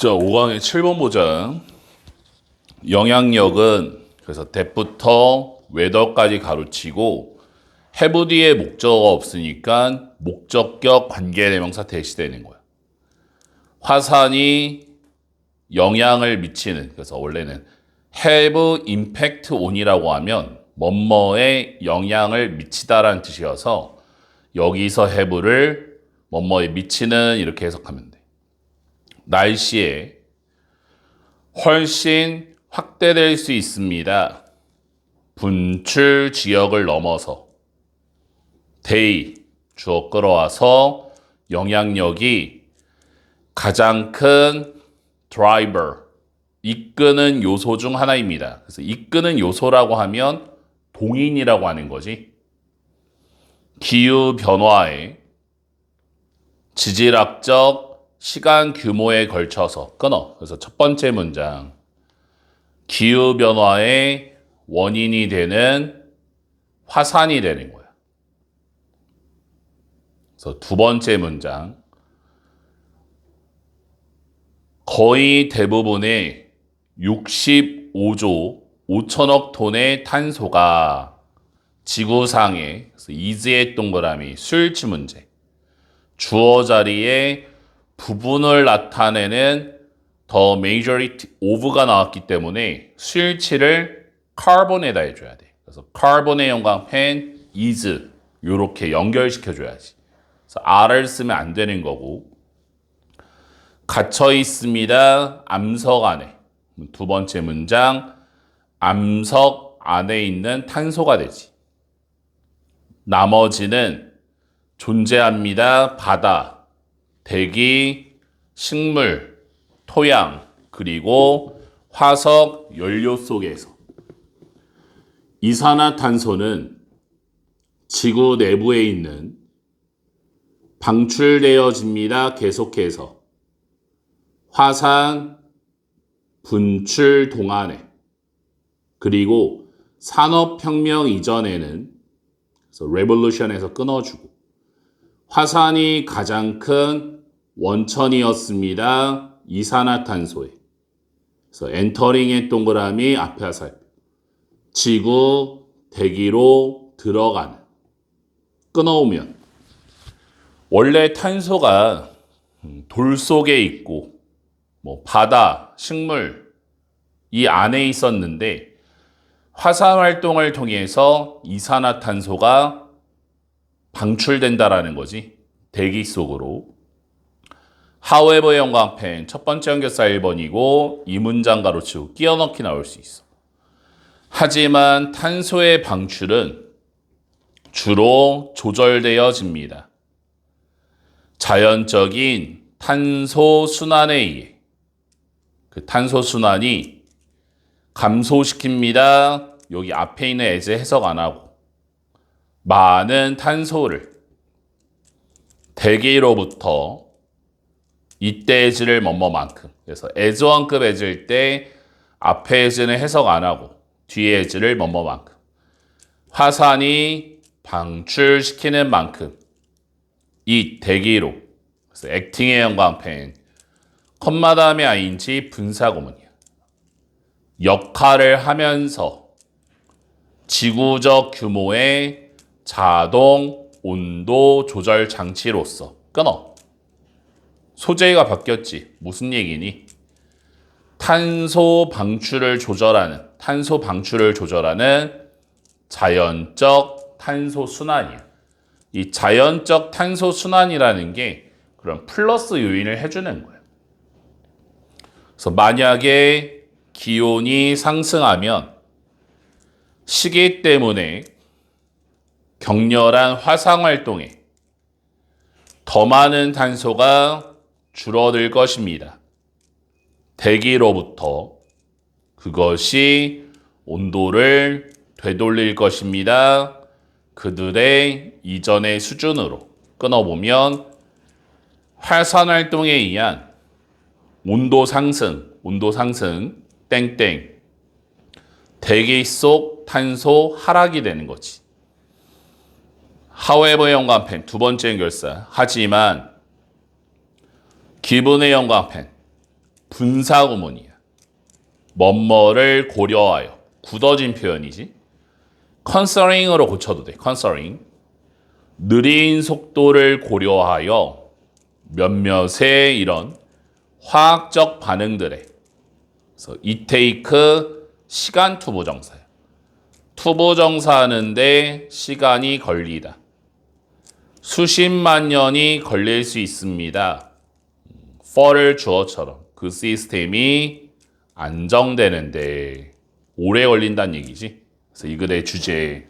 자, 5강의 7번 보자. 영향력은 그래서 that부터 whether까지 가로치고 have 뒤에 목적어가 없으니까 목적격 관계대명사 대시되는 거야. 화산이 영향을 미치는, 그래서 원래는 have impact on이라고 하면 뭐뭐에 영향을 미치다라는 뜻이어서 여기서 have를 뭐뭐에 미치는 이렇게 해석하면 돼. 날씨에 훨씬 확대될 수 있습니다. 분출 지역을 넘어서 they 주어 끌어와서 영향력이 가장 큰 driver 이끄는 요소 중 하나입니다. 그래서 이끄는 요소라고 하면 동인이라고 하는 거지. 기후 변화에 지질학적 시간 규모에 걸쳐서 끊어. 그래서 첫 번째 문장. 기후 변화의 원인이 되는 화산이 되는 거야. 그래서 두 번째 문장. 거의 대부분의 65조 5천억 톤의 탄소가 지구상에, 그래서 is의 동그라미 수일치 문제. 주어 자리에 부분을 나타내는 the majority of가 나왔기 때문에 수일치를 carbon에다 해줘야 돼. 그래서 carbon의 영광펜 is 이렇게 연결시켜줘야지. 그래서 R을 쓰면 안 되는 거고. 갇혀 있습니다. 암석 안에. 두 번째 문장. 암석 안에 있는 탄소가 되지. 나머지는 존재합니다. 바다, 대기, 식물, 토양, 그리고 화석 연료 속에서. 이산화탄소는 지구 내부에 있는 방출되어집니다. 계속해서. 화산 분출 동안에. 그리고 산업혁명 이전에는, 그래서 revolution에서 끊어주고, 화산이 가장 큰 원천이었습니다. 이산화탄소에. 그래서 엔터링의 동그라미 앞에 화살. 지구 대기로 들어가는. 끊어오면 원래 탄소가 돌 속에 있고 바다, 식물 이 안에 있었는데 화산 활동을 통해서 이산화탄소가 방출된다라는 거지. 대기 속으로. however 영광펜 첫 번째 연결사 1번이고 이 문장 가로치고 끼워 넣기 나올 수 있어. 하지만 탄소의 방출은 주로 조절되어집니다. 자연적인 탄소 순환에 의해. 그 탄소 순환이 감소시킵니다. 여기 앞에 있는 as 해석 안 하고 많은 탄소를 대기로부터 이때 as를 뭐뭐만큼. 그래서 as1급 as일 때 앞에 as는 해석 안 하고 뒤에 as를 뭐뭐만큼. 화산이 방출시키는 만큼 이 대기로. 그래서 acting의 영광펜 컴마 다음에 ing 분사구문이야. 역할을 하면서 지구적 규모의 자동 온도 조절 장치로서. 끊어. 소재가 바뀌었지. 무슨 얘기니? 탄소 방출을 조절하는 자연적 탄소 순환이야. 이 자연적 탄소 순환이라는 게 그런 플러스 요인을 해주는 거야. 그래서 만약에 기온이 상승하면 시기 때문에 격렬한 화산 활동에 더 많은 탄소가 줄어들 것입니다. 대기로부터. 그것이 온도를 되돌릴 것입니다. 그들의 이전의 수준으로. 끊어보면 화산 활동에 의한 온도 상승, 땡땡. 대기 속 탄소 하락이 되는 거지. however 연관펜 두 번째 연결사. 하지만 기분의 연관펜 분사구문이야. 뭐뭐를 고려하여. 굳어진 표현이지. concerning으로 고쳐도 돼. concerning. 느린 속도를 고려하여 몇몇의 이런 화학적 반응들에. 그래서 it take 시간 투부정사야. 투부정사 하는데 시간이 걸리다. 수십만 년이 걸릴 수 있습니다. for를 주어처럼 그 시스템이 안정되는데 오래 걸린다는 얘기지. 그래서 이 글의 주제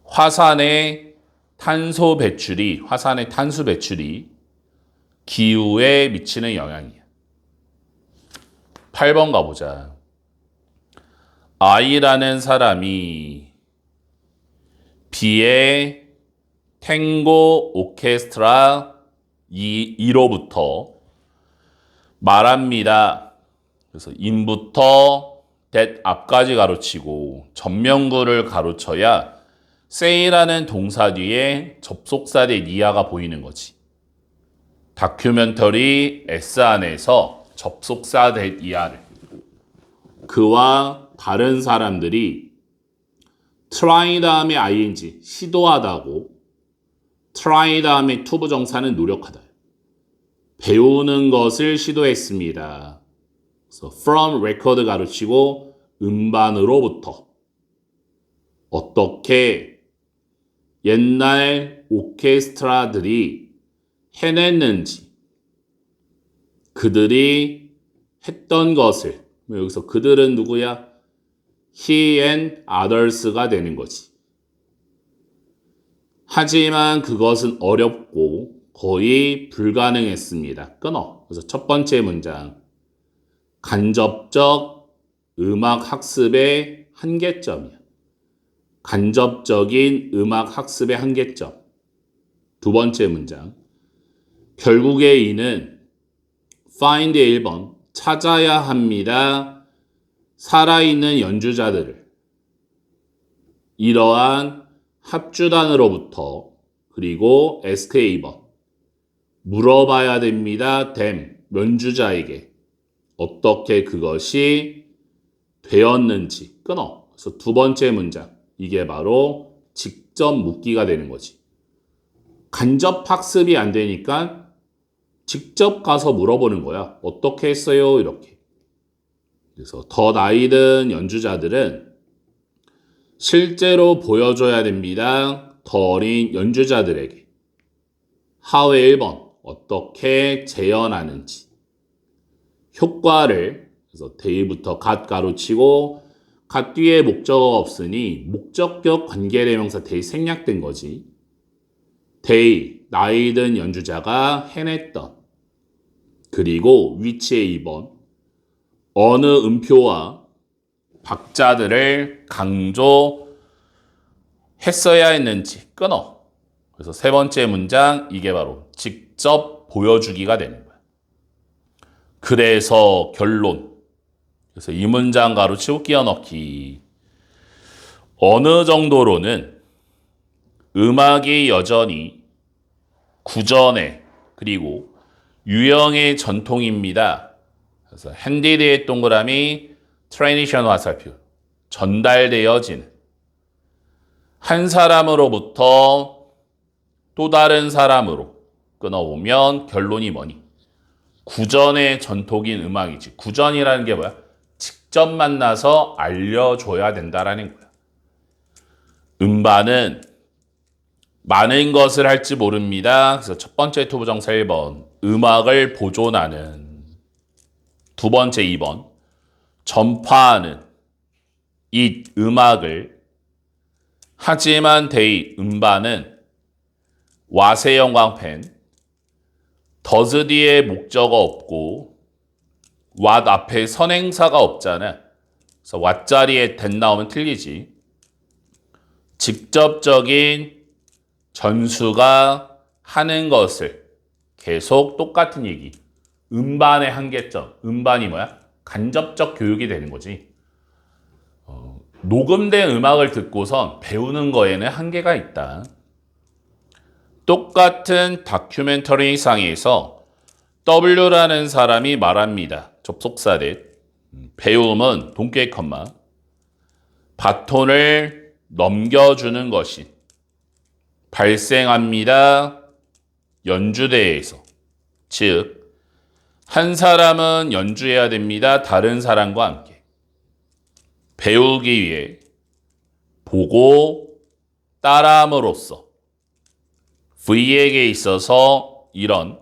화산의 탄소 배출이 기후에 미치는 영향이야. 8번 가보자. I라는 사람이 B의 탱고 오케스트라 2로부터 말합니다. 그래서 in부터 that 앞까지 가로치고 전면구를 가로쳐야 say라는 동사 뒤에 접속사 대 이하가 보이는 거지. 다큐멘터리 S 안에서 접속사 대 이하를 그와 다른 사람들이 try 다음에 ing 시도하다고 try 다음에 투부정사는 노력하다. 배우는 것을 시도했습니다. 그래서 from record 가르치고 음반으로부터 어떻게 옛날 오케스트라들이 해냈는지 그들이 했던 것을 여기서 그들은 누구야? He and others가 되는 거지. 하지만 그것은 어렵고 거의 불가능했습니다. 끊어. 그래서 첫 번째 문장. 간접적 음악 학습의 한계점이야. 간접적인 음악 학습의 한계점. 두 번째 문장. 결국에 이는 find 1번 찾아야 합니다. 살아있는 연주자들을 이러한 합주단으로부터 그리고 SK2번 물어봐야 됩니다. them 연주자에게 어떻게 그것이 되었는지 끊어. 그래서 두 번째 문장 이게 바로 직접 묻기가 되는 거지. 간접 학습이 안 되니까 직접 가서 물어보는 거야. 어떻게 했어요? 이렇게. 그래서 더 나이 든 연주자들은 실제로 보여줘야 됩니다. 더 어린 연주자들에게. 하회 1번 어떻게 재현하는지. 효과를 그래서 데이부터 갓 가로치고 갓 뒤에 목적어가 없으니 목적격 관계대명사 데이 생략된 거지. 데이 나이 든 연주자가 해냈던 그리고 위치의 2번 어느 음표와 박자들을 강조했어야 했는지 끊어. 그래서 세 번째 문장 이게 바로 직접 보여주기가 되는 거야. 그래서 결론. 그래서 이 문장 가로치고 끼워넣기. 어느 정도로는 음악이 여전히 구전의 그리고 유형의 전통입니다. 그래서 핸디드의 동그라미 트레디션 화살표 전달되어지는 한 사람으로부터 또 다른 사람으로 끊어보면 결론이 뭐니? 구전의 전통인 음악이지. 구전이라는 게 뭐야? 직접 만나서 알려줘야 된다라는 거야. 음반은 많은 것을 할지 모릅니다. 그래서 첫 번째 투부정사 1번 음악을 보존하는 두 번째 2번 전파하는 이 음악을 하지만 데이 음반은 와세 형광펜 더즈 뒤에 목적어 없고 왓 앞에 선행사가 없잖아. 그래서 왓 자리에 된 나오면 틀리지. 직접적인 전수가 하는 것을 계속 똑같은 얘기. 음반의 한계점. 음반이 뭐야? 간접적 교육이 되는 거지. 녹음된 음악을 듣고선 배우는 거에는 한계가 있다. 똑같은 다큐멘터리 상에서 W라는 사람이 말합니다. 접속사 대 배움은 동격 컴마 바톤을 넘겨주는 것이 발생합니다. 연주대에서. 즉 한 사람은 연주해야 됩니다. 다른 사람과 함께. 배우기 위해 보고 따라함으로써 V에게 있어서 이런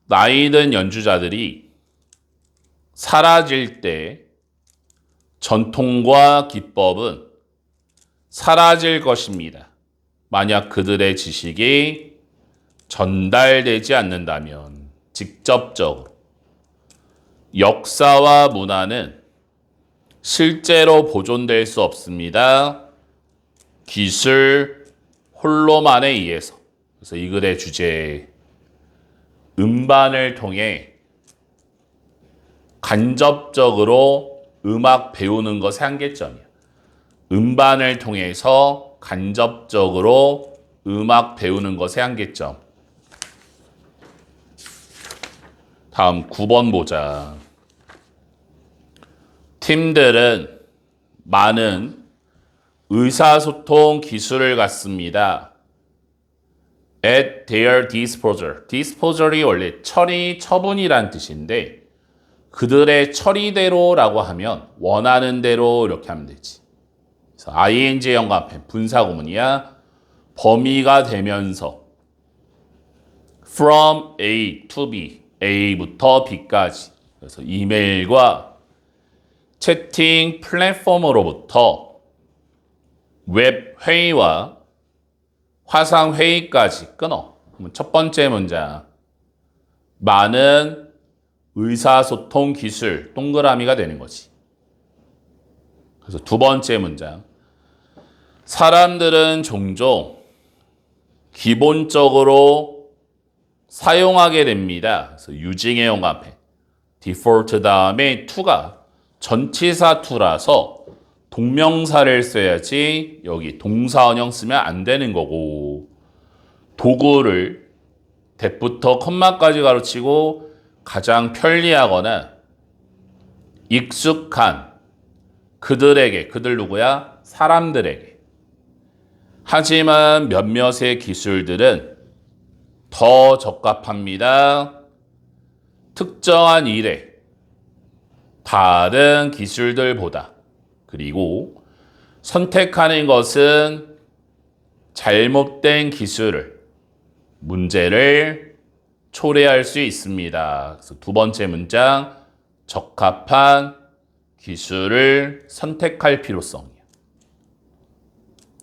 나이 든 연주자들이 사라질 때 전통과 기법은 사라질 것입니다. 만약 그들의 지식이 전달되지 않는다면 직접적으로 역사와 문화는 실제로 보존될 수 없습니다. 기술 홀로만에 의해서. 그래서 이 글의 주제 음반을 통해 간접적으로 음악 배우는 것의 한계점이야. 음반을 통해서 간접적으로 음악 배우는 것의 한계점. 다음 9번 보자. 팀들은 많은 의사소통 기술을 갖습니다. At their disposal. disposal이 원래 처리, 처분이란 뜻인데 그들의 처리대로라고 하면 원하는 대로 이렇게 하면 되지. 그래서 ing 연관편 분사구문이야. 범위가 되면서 from A to B, A부터 B까지. 그래서 이메일과 채팅 플랫폼으로부터 웹 회의와 화상 회의까지 끊어. 첫 번째 문장. 많은 의사소통 기술 동그라미가 되는 거지. 그래서 두 번째 문장. 사람들은 종종 기본적으로 사용하게 됩니다. 그래서 using의 연관편. default 다음에 to가 전치사 to라서 동명사를 써야지 여기 동사원형 쓰면 안 되는 거고 도구를 that부터 컴마까지 가로치고 가장 편리하거나 익숙한 그들에게, 그들 누구야? 사람들에게. 하지만 몇몇의 기술들은 더 적합합니다. 특정한 일에 다른 기술들보다. 그리고 선택하는 것은 잘못된 기술을, 문제를 초래할 수 있습니다. 그래서 두 번째 문장, 적합한 기술을 선택할 필요성이야.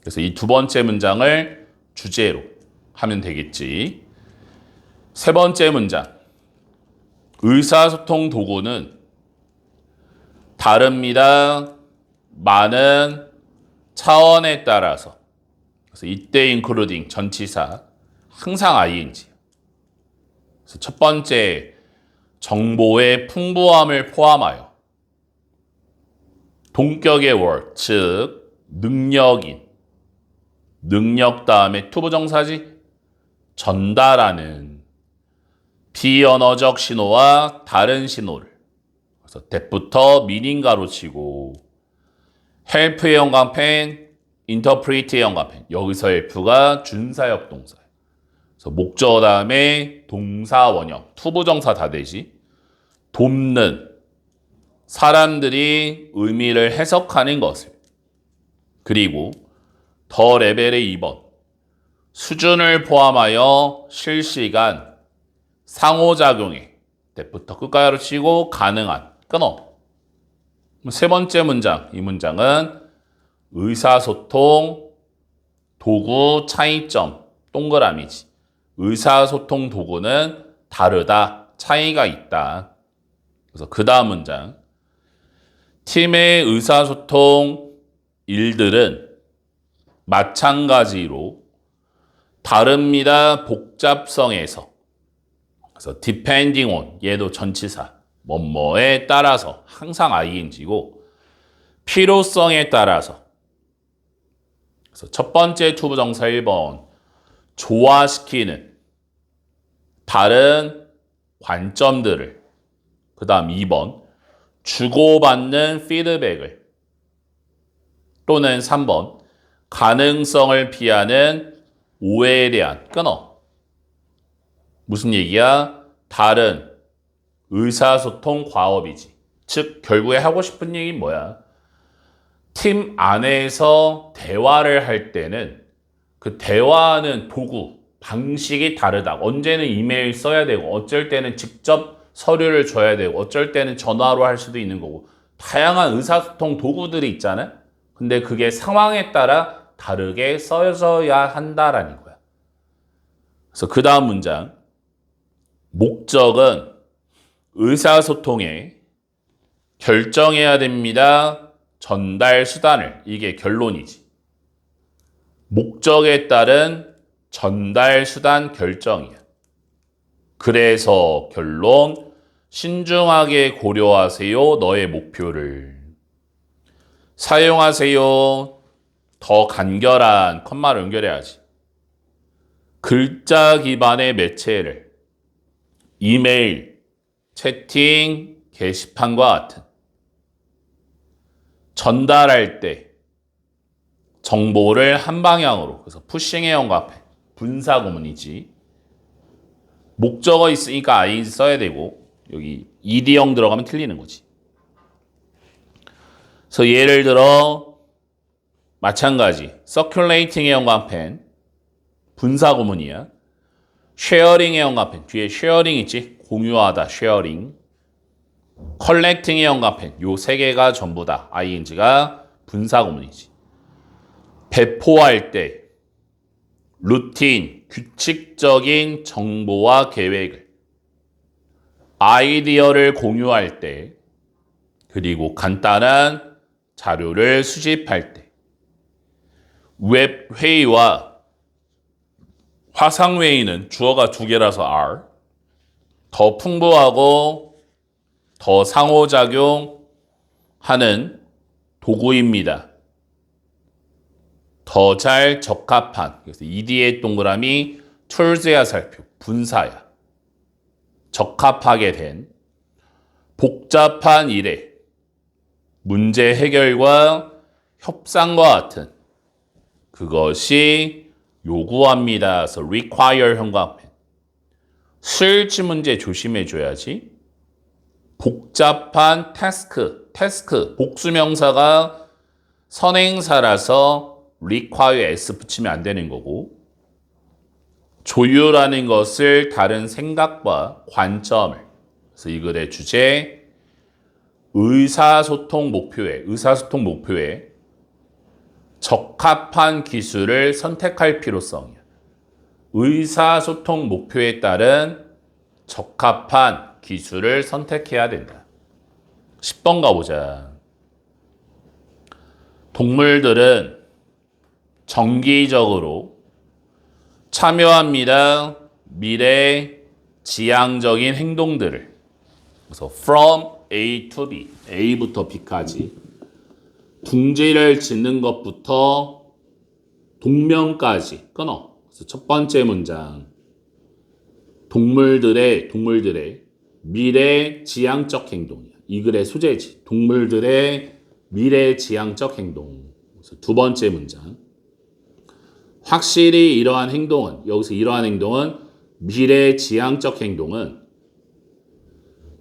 그래서 이 두 번째 문장을 주제로 하면 되겠지. 세 번째 문장, 의사소통 도구는 다릅니다. 많은 차원에 따라서. 그래서 이때 including 전치사 항상 ing. 그래서 첫 번째 정보의 풍부함을 포함하여 동격의 word, 즉 능력인, 능력 다음에 투부정사지 전달하는 비언어적 신호와 다른 신호를. 그래서 that부터 meaning 가로치고 help의 연관편, interpret의 연관편. 여기서 help가 준사역 동사. 그래서 목적어 다음에 동사 원형, 투부정사 다 되지. 돕는 사람들이 의미를 해석하는 것을. 그리고 더 레벨의 2번. 수준을 포함하여 실시간 상호작용에 that부터 끝까지 가로치고 가능한 끊어. 세 번째 문장, 이 문장은 의사소통 도구 차이점 동그라미지. 의사소통 도구는 다르다, 차이가 있다. 그래서 그 다음 문장, 팀의 의사소통 일들은 마찬가지로 다릅니다. 복잡성에서. 그래서 depending on, 얘도 전치사, 뭐뭐에 따라서 항상 ing고 필요성에 따라서. 그래서 첫 번째 투부정사 1번 조화시키는 다른 관점들을, 그 다음 2번 주고받는 피드백을, 또는 3번 가능성을 피하는 오해에 대한 끊어. 무슨 얘기야? 다른 의사소통 과업이지. 즉 결국에 하고 싶은 얘기는 뭐야? 팀 안에서 대화를 할 때는 그 대화하는 도구, 방식이 다르다. 언제는 이메일 써야 되고 어쩔 때는 직접 서류를 줘야 되고 어쩔 때는 전화로 할 수도 있는 거고 다양한 의사소통 도구들이 있잖아요. 근데 그게 상황에 따라 다르게 써져야 한다라는 거야. 그래서 그 다음 문장. 목적은 의사소통에 결정해야 됩니다. 전달 수단을. 이게 결론이지. 목적에 따른 전달 수단 결정이야. 그래서 결론. 신중하게 고려하세요. 너의 목표를. 사용하세요. 더 간결한 컴마를 연결해야지. 글자 기반의 매체를 이메일, 채팅, 게시판과 같은 전달할 때 정보를 한 방향으로, 그래서 푸싱의 형과패, 분사 구문이지. 목적어 있으니까 ing 써야 되고 여기 ed형 들어가면 틀리는 거지. 그래서 예를 들어 마찬가지 circulating의 형광펜 분사 구문이야. sharing의 형광펜 뒤에 sharing 있지? 공유하다 sharing. collecting의 형광펜 요 세 개가 전부 다 ing가 분사 구문이지. 배포할 때 루틴 규칙적인 정보와 계획을, 아이디어를 공유할 때, 그리고 간단한 자료를 수집할 때, 웹 회의와 화상 회의는 주어가 두 개라서 are, 더 풍부하고 더 상호작용하는 도구입니다. 더 잘 적합한, 그래서 ED의 동그라미 tools야 살표, 분사야. 적합하게 된 복잡한 일에 문제 해결과 협상과 같은 그것이 요구합니다. 그래서 require 형광펜. 수일치 문제 조심해줘야지. 복잡한 task, 복수명사가 선행사라서 require s 붙이면 안 되는 거고, 조율하는 것을 다른 생각과 관점을, 그래서 이 글의 주제 의사소통 목표에 적합한 기술을 선택할 필요성이야. 의사소통 목표에 따른 적합한 기술을 선택해야 된다. 10번 가보자. 동물들은 정기적으로 참여합니다. 미래 지향적인 행동들을. 그래서 from A to B, A부터 B까지 둥지를 짓는 것부터 동명까지 끊어. 그래서 첫 번째 문장. 동물들의 미래 지향적 행동이야. 이 글의 소재지. 동물들의 미래 지향적 행동. 그래서 두 번째 문장. 확실히 이러한 행동은, 여기서 이러한 행동은, 미래 지향적 행동은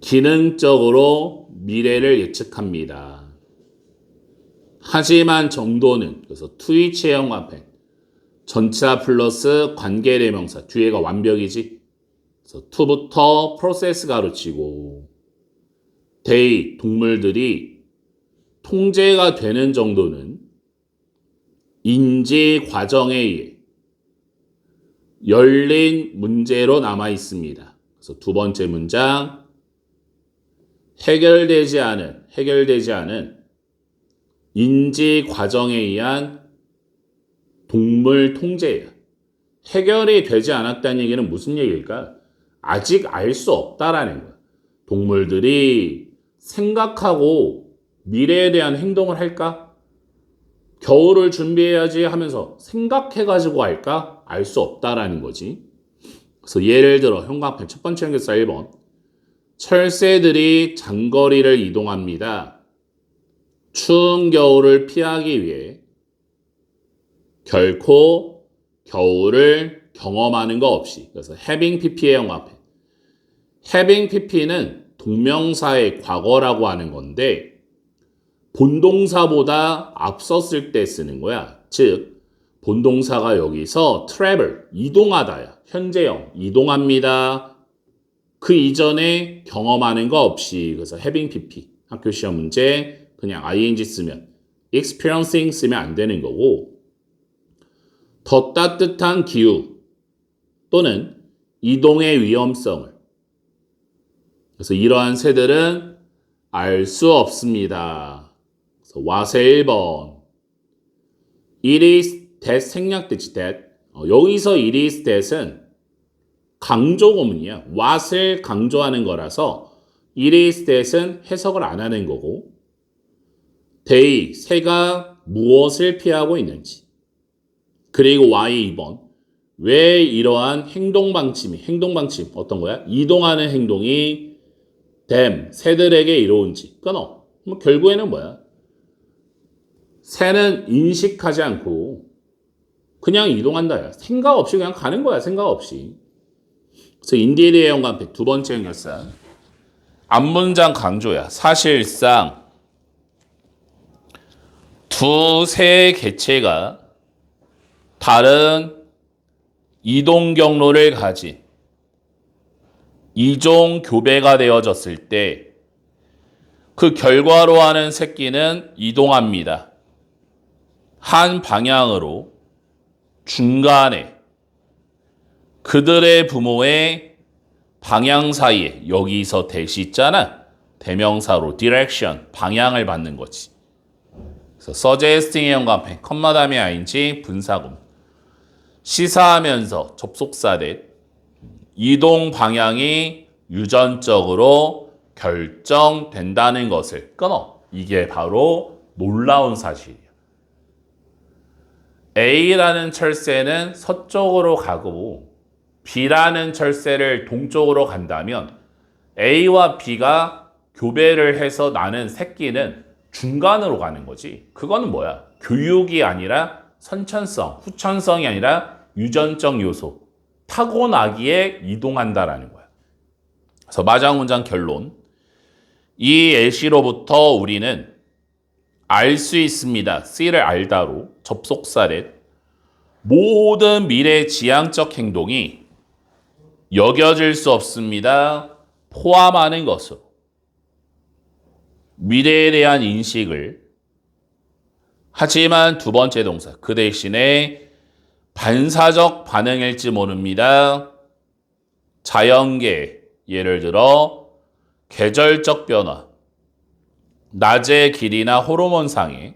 기능적으로 미래를 예측합니다. 하지만 정도는, 그래서 투이치의 형광펜, 전치사 플러스 관계대명사, 뒤에가 완벽이지. 그래서 to부터 프로세스 가르치고, they, 동물들이 통제가 되는 정도는 인지 과정에 의해 열린 문제로 남아 있습니다. 그래서 두 번째 문장. 해결되지 않은 인지 과정에 의한 동물 통제예요. 해결이 되지 않았다는 얘기는 무슨 얘기일까? 아직 알 수 없다라는 거야. 동물들이 생각하고 미래에 대한 행동을 할까? 겨울을 준비해야지 하면서 생각해가지고 할까? 알 수 없다라는 거지. 그래서 예를 들어 형광펜 첫 번째 연결사 1번. 철새들이 장거리를 이동합니다. 추운 겨울을 피하기 위해 결코 겨울을 경험하는 거 없이. 그래서 having pp의 영합해. having pp는 동명사의 과거라고 하는 건데 본동사보다 앞섰을 때 쓰는 거야. 즉 본동사가 여기서 travel, 이동하다야. 현재형, 이동합니다. 그 이전에 경험하는 거 없이. 그래서 having pp. 학교 시험 문제 그냥 ing 쓰면 experiencing 쓰면 안 되는 거고 더 따뜻한 기후 또는 이동의 위험성을. 그래서 이러한 새들은 알 수 없습니다. 그래서 와세 1번. It is that 생략되지 that. 여기서 it is that은 강조고문이야. what을 강조하는 거라서 it is that은 해석을 안 하는 거고 they, 새가 무엇을 피하고 있는지 그리고 why 2번. 왜 이러한 행동방침 어떤 거야? 이동하는 행동이 them, 새들에게 이로운지 끊어. 뭐 결국에는 뭐야? 새는 인식하지 않고 그냥 이동한다. 생각 없이 그냥 가는 거야. 생각 없이. 그래서 인디에드의 연관패 두 번째 연결사. 앞문장 강조야. 사실상 두 새의 개체가 다른 이동 경로를 가진 이종 교배가 되어졌을 때 그 결과로 하는 새끼는 이동합니다. 한 방향으로 중간에 그들의 부모의 방향 사이에 여기서 대시 있잖아. 대명사로 direction, 방향을 받는 거지. 그래서 suggesting의 연관패, 컴마 다음에 ing, 분사금. 시사하면서 접속사대 이동 방향이 유전적으로 결정된다는 것을 끊어. 이게 바로 놀라운 사실이야. A라는 철새는 서쪽으로 가고 B라는 철새를 동쪽으로 간다면 A와 B가 교배를 해서 나는 새끼는 중간으로 가는 거지. 그거는 뭐야? 교육이 아니라 선천성, 후천성이 아니라 유전적 요소. 타고나기에 이동한다라는 거야. 그래서 마지막 문장 결론. 이 애시로부터 우리는 알 수 있습니다. C를 알다로 접속사렛. 모든 미래 지향적 행동이 여겨질 수 없습니다. 포함하는 것으로. 미래에 대한 인식을 하지만 두 번째 동사 그 대신에 반사적 반응일지 모릅니다. 자연계 예를 들어 계절적 변화, 낮의 길이나 호르몬 상해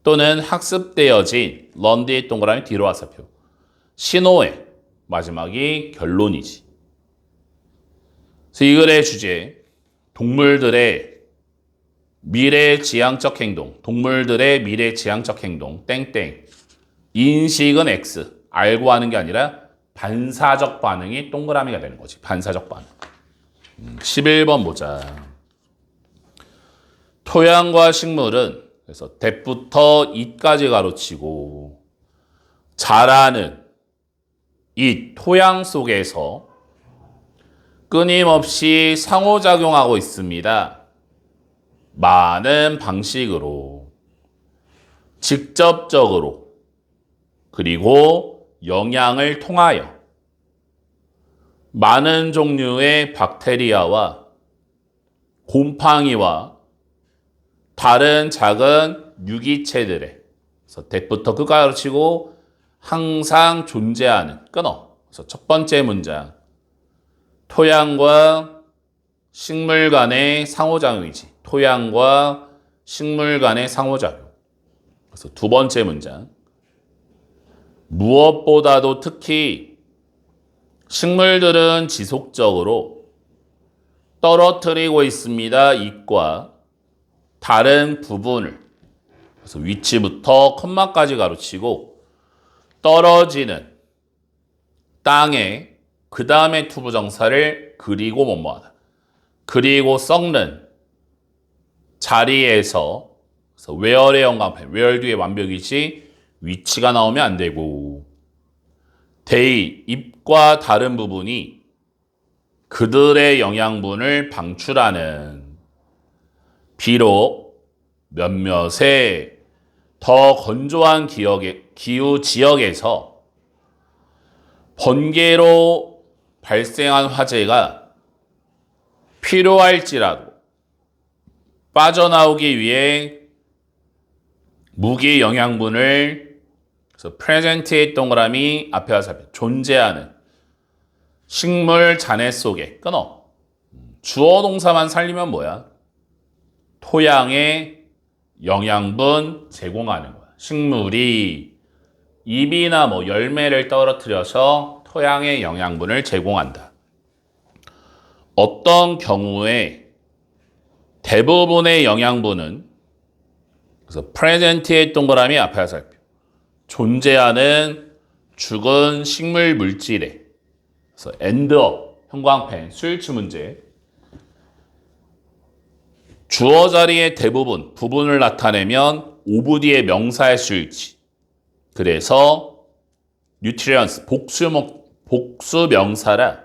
또는 학습되어진 런디의 동그라미 뒤로 와사표 신호의 마지막이 결론이지. 그래서 이 글의 주제 동물들의 미래 지향적 행동, 동물들의 미래 지향적 행동, 땡땡. 인식은 X, 알고 하는 게 아니라 반사적 반응이 동그라미가 되는 거지. 반사적 반응. 11번 보자. 토양과 식물은 그래서 that부터 it까지 가로치고 자라는 이 토양 속에서 끊임없이 상호작용하고 있습니다. 많은 방식으로 직접적으로 그리고 영양을 통하여 많은 종류의 박테리아와 곰팡이와 다른 작은 유기체들의 그래서 that부터 끝까지 가르치고 항상 존재하는 끊어. 그래서 첫 번째 문장 토양과 식물 간의 상호작용이지. 토양과 식물 간의 상호작용. 그래서 두 번째 문장 무엇보다도 특히 식물들은 지속적으로 떨어뜨리고 있습니다. 잎과 다른 부분을 그래서 위치부터 컴마까지 가로치고 떨어지는 땅의 그 다음에 투부정사를 그리고 뭐뭐하다. 그리고 썩는 자리에서 그래서 where의 영광펜, where 뒤에 완벽이지 위치가 나오면 안 되고 they, 잎과 다른 부분이 그들의 영양분을 방출하는 비록 몇몇의 더 건조한 기후 지역에서 번개로 발생한 화재가 필요할지라도 빠져나오기 위해 무기 영양분을 그래서 프레젠트의 동그라미 앞에 와서 존재하는 식물 잔해 속에 끊어. 주어 동사만 살리면 뭐야? 토양에 영양분 제공하는 거야. 식물이 잎이나 뭐 열매를 떨어뜨려서 토양에 영양분을 제공한다. 어떤 경우에 대부분의 영양분은 그래서 프레젠트의 동그라미 앞에 와서 존재하는 죽은 식물 물질에 그래서 엔드업 형광펜 수일치 문제 주어 자리의 대부분 부분을 나타내면 오브 뒤에 명사의 수일치 그래서 nutrients 복수 명사라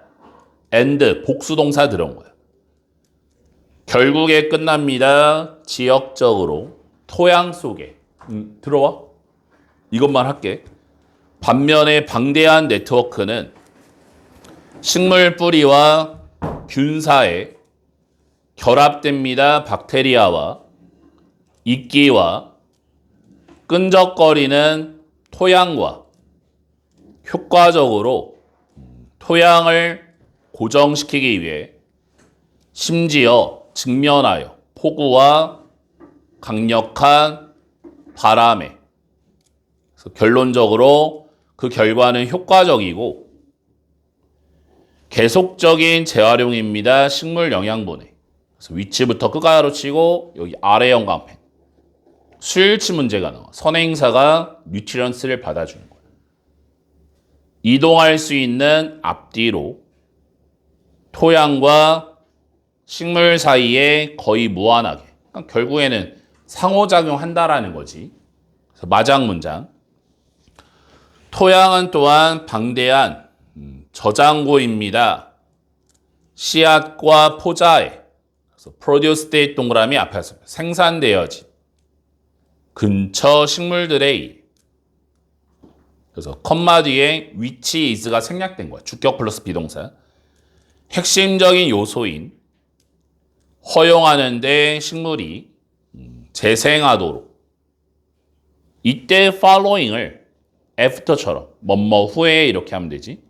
and 복수 동사 들어온 거야. 결국에 끝납니다. 지역적으로 토양 속에 들어와? 이것만 할게. 반면에 방대한 네트워크는 식물 뿌리와 균 사이에 결합됩니다. 박테리아와 이끼와 끈적거리는 토양과 효과적으로 토양을 고정시키기 위해 심지어 직면하여 폭우와 강력한 바람에 그래서 결론적으로 그 결과는 효과적이고 계속적인 재활용입니다. 식물 영양분에. 그래서 위치부터 끝가로 치고 여기 아래 형광펜. 수일치 문제가 나와. 선행사가 뉴트리언스를 받아주는 거야. 이동할 수 있는 앞뒤로 토양과 식물 사이에 거의 무한하게. 그러니까 결국에는 상호작용한다라는 거지. 그래서 마장 문장. 토양은 또한 방대한 저장고입니다. 씨앗과 포자에 그래서 produce 돼 동그라미 앞에서 생산되어진 근처 식물들에 의해 그래서 컴마 뒤에 which is가 생략된 거야. 주격 플러스 비동사. 핵심적인 요소인 허용하는데 식물이 재생하도록 이때 following을 after처럼 뭐뭐 후에 이렇게 하면 되지.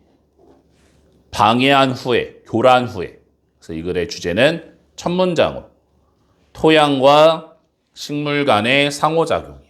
방해한 후에, 교란 후에. 그래서 이 글의 주제는 첫 문장으로 토양과 식물 간의 상호작용.